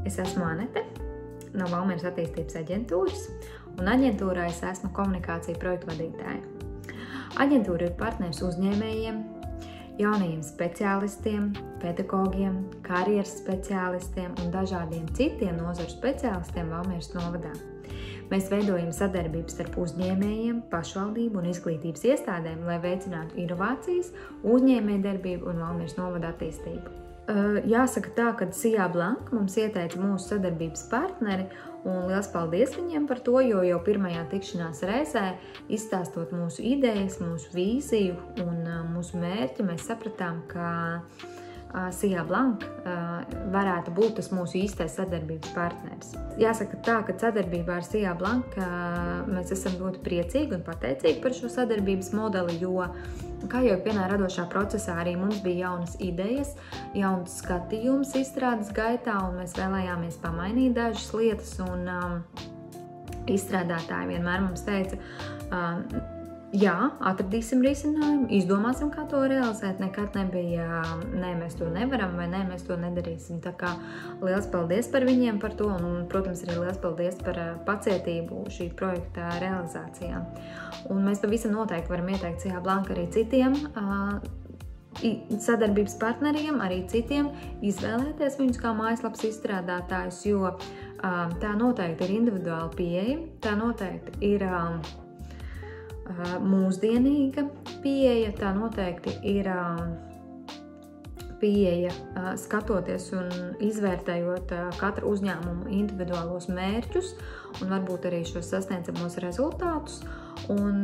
Es esmu Anete no Valmieras attīstības aģentūras, un aģentūrā es esmu komunikācija projektu vadītāja. Aģentūra ir partners uzņēmējiem, jaunajiem speciālistiem, pedagogiem, karjeras speciālistiem un dažādiem citiem nozaru speciālistiem Valmieras novadā. Mēs veidojam sadarbības starp uzņēmējiem, pašvaldību un izglītības iestādēm, lai veicinātu inovācijas, uzņēmējdarbību un Valmieras novada attīstību. Jāsaka tā, ka Sijā Blanka mums ieteica mūsu sadarbības partneri, un liels paldies viņiem par to, jo jau pirmajā tikšanās reizē, izstāstot mūsu idejas, mūsu vīziju un mūsu mērķi, mēs sapratām, ka Sijā Blanka varētu būt tas mūsu īstais sadarbības partneris. Jāsaka tā, ka sadarbībā ar Sijā Blanka mēs esam ļoti priecīgi un pateicīgi par šo sadarbības modeli, jo, kā jau vienā radošā procesā, arī mums bija jaunas idejas, jauns skatījums izstrādes gaitā, un mēs vēlējāmies pamainīt dažas lietas, un izstrādātāji vienmēr mums teica, jā, atradīsim risinājumu, izdomāsim, kā to realizēt. Nekad nebija, nē, mēs to nevaram, vai nē, mēs to nedarīsim. Tā kā liels paldies par viņiem par to, un, protams, arī liels paldies par pacietību šī projekta realizācijā. Un mēs pavisam noteikti varam ieteikt Sijā Blanka arī citiem sadarbības partneriem, arī citiem izvēlēties viņus kā mājaslapas izstrādātājus, jo tā noteikti ir individuāla pieeja, tā noteikti ir mūsdienīga pieeja, tā noteikti ir pieeja skatoties un izvērtējot katru uzņēmumu individuālos mērķus un varbūt arī šos sasniedzamos rezultātus. Un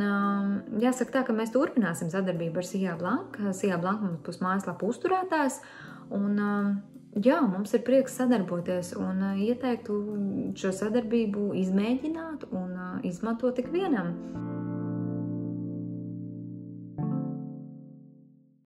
jāsaka tā, ka mēs turpināsim sadarbību ar Sijā Blanka. Sijā Blanka mums būs mājaslapa uzturētājs, un jā, mums ir prieks sadarboties un ieteiktu šo sadarbību izmēģināt un izmantot ikvienam.